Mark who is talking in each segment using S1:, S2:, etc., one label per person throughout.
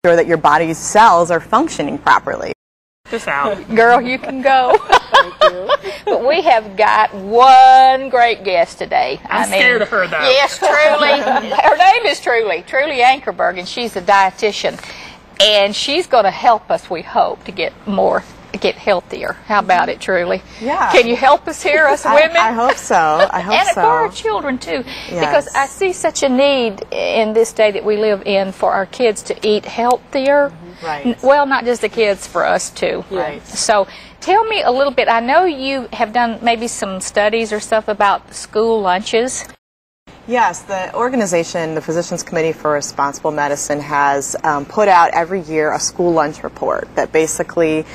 S1: sure that your body's cells are functioning properly.
S2: This out.
S3: Girl, you can go.
S4: Thank you.
S3: But we have got one great guest today.
S2: I'm scared of her, though.
S3: Yes, Trulie. Her name is Trulie Ankerberg, and she's a dietitian. And she's going to help us, we hope, to get healthier. How about it, Trulie?
S1: Yeah.
S3: Can you help us here, us women?
S1: I hope so. I hope
S3: and
S1: so.
S3: for our children, too.
S1: Yes.
S3: Because I see such a need in this day that we live in for our kids to eat healthier.
S1: Right.
S3: Well, not just the kids, for us, too.
S1: Right.
S3: So tell me a little bit. I know you have done maybe some studies or stuff about school lunches.
S1: Yes, the organization, the Physicians Committee for Responsible Medicine, has put out every year a school lunch report that basically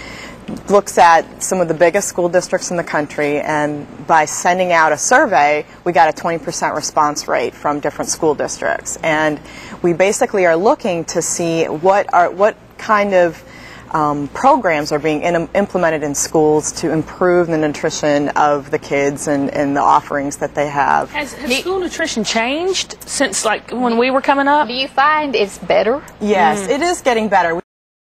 S1: looks at some of the biggest school districts in the country, and by sending out a survey, we got a 20% response rate from different school districts. And we basically are looking to see what kind of programs are being implemented in schools to improve the nutrition of the kids and the offerings that they have.
S2: Has school nutrition changed since, like, when we were coming up?
S3: Do you find it's better?
S1: Yes, it is getting better.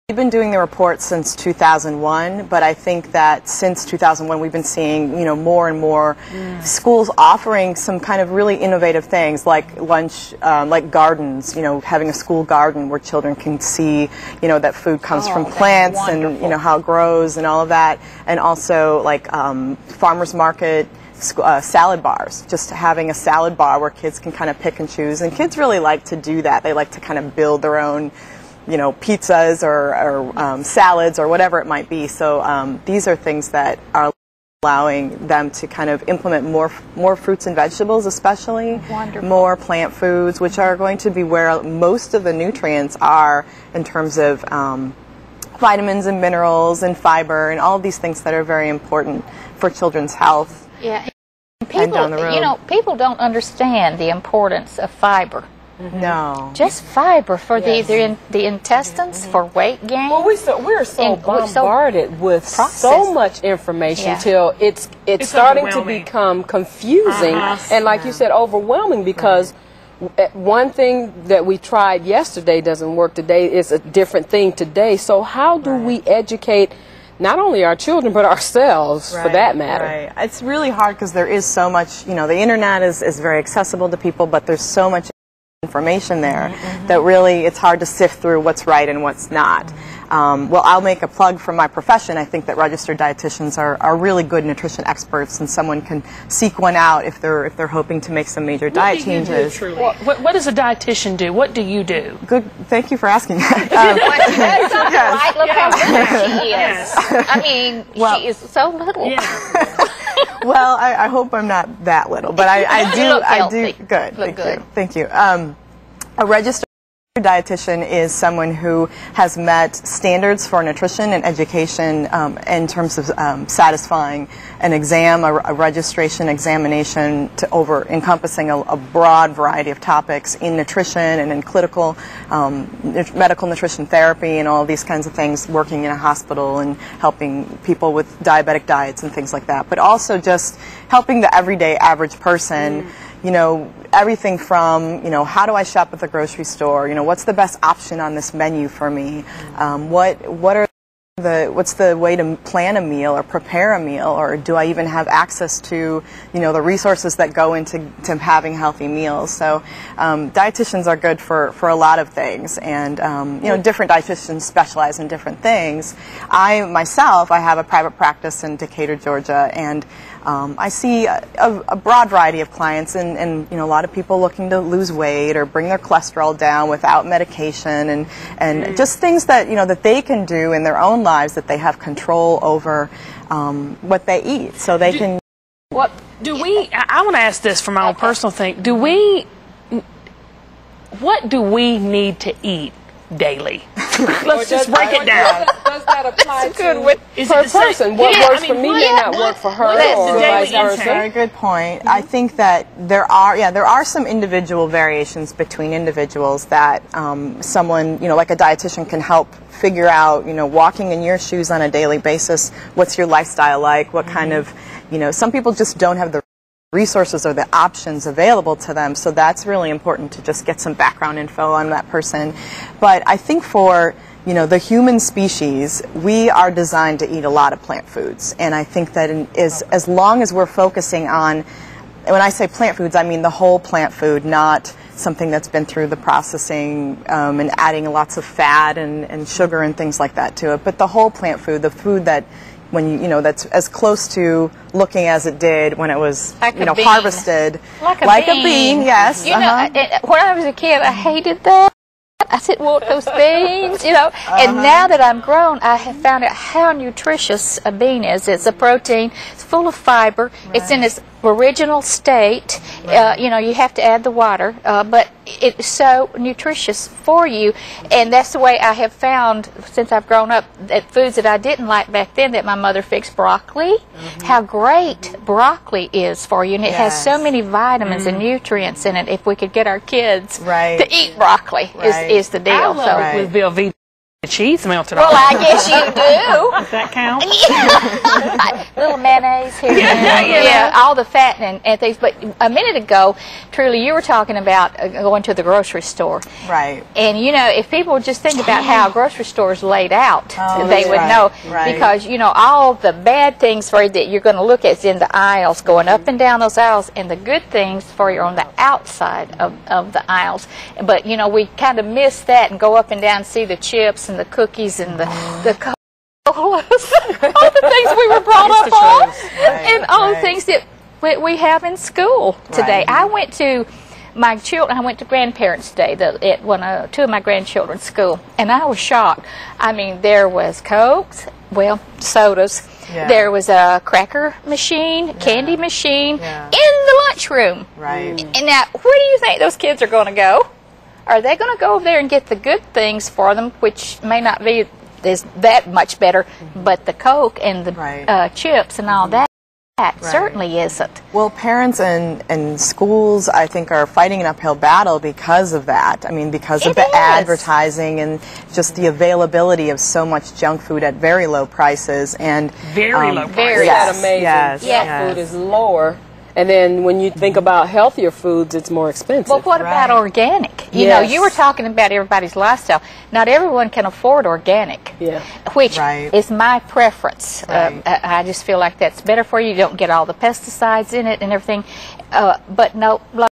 S1: We've been doing the report since 2001, but I think that since 2001 we've been seeing, more and more schools offering some kind of really innovative things like lunch, like gardens, having a school garden where children can see, that food comes from plants and, how it grows and all of that, and also like farmers market salad bars, just having a salad bar where kids can kind of pick and choose, and kids really like to do that. They like to kind of build their own pizzas or salads or whatever it might be. So these are things that are allowing them to kind of implement more fruits and vegetables, especially more plant foods, which are going to be where most of the nutrients are in terms of vitamins and minerals and fiber and all of these things that are very important for children's health.
S3: Yeah.
S1: And down the road.
S3: People don't understand the importance of fiber.
S1: No.
S3: Just fiber for the intestines, for weight gain.
S4: Well, we're so bombarded with so much information till it's starting to become confusing and, like you said, overwhelming, because one thing that we tried yesterday doesn't work today. It's a different thing today. So how do we educate not only our children but ourselves, for that matter?
S1: Right. It's really hard because there is so much, the internet is very accessible to people, but there's so much information there that really it's hard to sift through what's right and what's not. Well, I'll make a plug for my profession. I think that registered dietitians are really good nutrition experts, and someone can seek one out if they're hoping to make some major diet changes.
S2: What does a dietitian do? What do you do?
S1: Good. Thank you for asking that.
S3: Right? Look how little she is. I mean, she is so little.
S1: Well, I hope I'm not that little, but I do. Good. Thank you. A registered dietitian is someone who has met standards for nutrition and education in terms of satisfying an exam, a registration examination encompassing a broad variety of topics in nutrition and in clinical medical nutrition therapy and all these kinds of things, working in a hospital and helping people with diabetic diets and things like that, but also just helping the everyday average person. Everything from, how do I shop at the grocery store? What's the best option on this menu for me? What's the way to plan a meal or prepare a meal? Or do I even have access to, the resources that go into having healthy meals? So dietitians are good for a lot of things, and different dietitians specialize in different things. I have a private practice in Decatur, Georgia, and I see a broad variety of clients, and a lot of people looking to lose weight or bring their cholesterol down without medication, and just things that that they can do in their own lives, that they have control over what they eat, so they can.
S2: What do we? I want to ask this from my own personal thing. What do we need to eat daily? Let's just break it down.
S4: Does that apply to per person? What works for me may not work for her, or vice versa.
S1: Very good point. I think that there are some individual variations between individuals that someone, like a dietitian, can help figure out, walking in your shoes on a daily basis, what's your lifestyle like, what kind of, some people just don't have the resources or the options available to them. So that's really important to just get some background info on that person. But I think for the human species, we are designed to eat a lot of plant foods. And I think that as long as we're focusing on, when I say plant foods, I mean the whole plant food, not something that's been through the processing and adding lots of fat and sugar and things like that to it. But the whole plant food, the food that that's as close to looking as it did when it was, harvested.
S3: Like a bean,
S1: yes.
S3: When I was a kid, I hated that. I said, "Want those beans?" And now that I'm grown, I have found out how nutritious a bean is. It's a protein. It's full of fiber. Right. It's in its original state. Right. You have to add the water, but it's so nutritious for you. And that's the way I have found, since I've grown up, that foods that I didn't like back then, that my mother fixed, broccoli, how great broccoli is for you. And it has so many vitamins and nutrients in it. If we could get our kids to eat broccoli, is the deal.
S2: I love it with Velveeta cheese melted
S3: well, I guess you do.
S2: Does that count?
S3: Little mayonnaise here. Yeah, all the fat and things. But a minute ago, Trulie, you were talking about going to the grocery store.
S1: Right.
S3: And, if people would just think about how a grocery store is laid out, they would know. Right. Because, all the bad things for you that you're going to look at is in the aisles, going up and down those aisles, and the good things for you are on the outside of the aisles. But, we kind of miss that and go up and down and see the chips and the cookies and the all the things we were brought up on, and all the things that we have in school today. I went to my children. I went to Grandparents' Day at two of my grandchildren's school, and I was shocked. I mean, there was Cokes, sodas. Yeah. There was a cracker machine, candy machine in the lunchroom.
S1: Right.
S3: And now, where do you think those kids are going to go? Are they going to go over there and get the good things for them, which may not be that much better, but the Coke and the chips and all that certainly isn't.
S1: Well, parents and schools, I think, are fighting an uphill battle because of that. I mean, because of the advertising and just the availability of so much junk food at very low prices. And
S2: very low prices.
S4: That's amazing. Junk food is lower. And then when you think about healthier foods, it's more expensive.
S3: Well, what about organic? You were talking about everybody's lifestyle. Not everyone can afford organic, which is my preference. I just feel like that's better for you. You don't get all the pesticides in it and everything. But no, a lot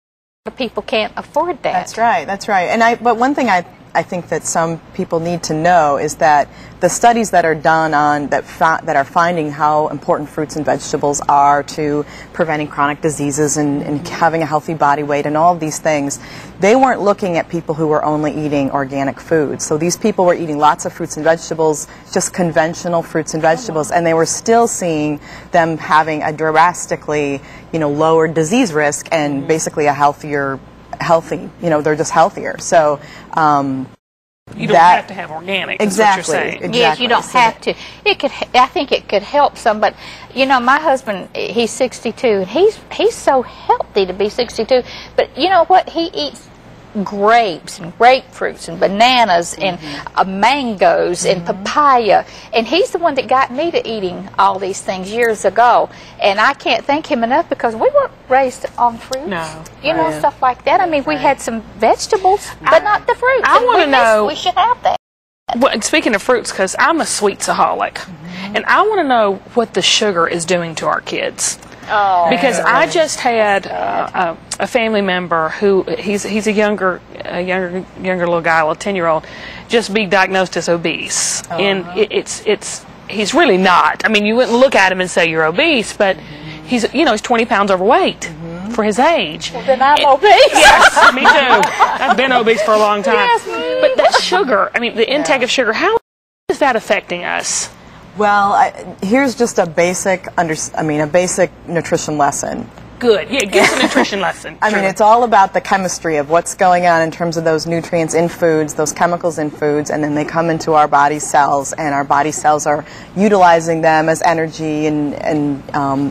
S3: of people can't afford that.
S1: That's right. That's right. But one thing I think that some people need to know is that the studies that are done on that are finding how important fruits and vegetables are to preventing chronic diseases and having a healthy body weight and all of these things, they weren't looking at people who were only eating organic foods. So these people were eating lots of fruits and vegetables, just conventional fruits and vegetables, and they were still seeing them having a drastically, lower disease risk and basically a healthy, they're just healthier. So
S2: you don't have to have organic.
S1: Exactly.
S2: Exactly.
S3: Yes, you don't have to. I think it could help some, but my husband, he's 62, and he's so healthy to be 62. But you know what? He eats grapes and grapefruits and bananas and mangoes and papaya, and he's the one that got me to eating all these things years ago, and I can't thank him enough because we weren't raised on fruits, stuff like that. I mean, we had some vegetables, but not the fruits.
S2: I want to know,
S3: we should have that.
S2: Well, speaking of fruits, because I'm a sweetsaholic, and I want to know what the sugar is doing to our kids. Because I just had a family member who he's a younger little guy, a little 10-year-old, just be diagnosed as obese, and he's really not. I mean, you wouldn't look at him and say you're obese, but he's 20 pounds overweight for his age.
S3: Well, then I'm obese.
S2: Yes, me too. I've been obese for a long time. Yes, but that sugar, I mean, the intake of sugar, how is that affecting us?
S1: Well, here's just a basic nutrition lesson.
S2: Good. Yeah, give us a nutrition lesson.
S1: I mean, it's all about the chemistry of what's going on in terms of those nutrients in foods, those chemicals in foods, and then they come into our body cells, and our body cells are utilizing them as energy, and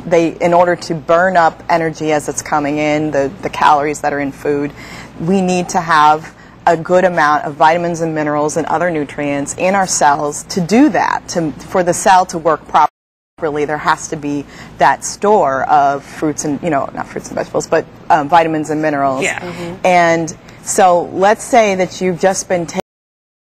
S1: they, in order to burn up energy as it's coming in, the calories that are in food, we need to have a good amount of vitamins and minerals and other nutrients in our cells to do that, for the cell to work properly. properly, there has to be that store of fruits and, not fruits and vegetables, but vitamins and minerals.
S2: Yeah.
S1: And so let's say that you've just been taking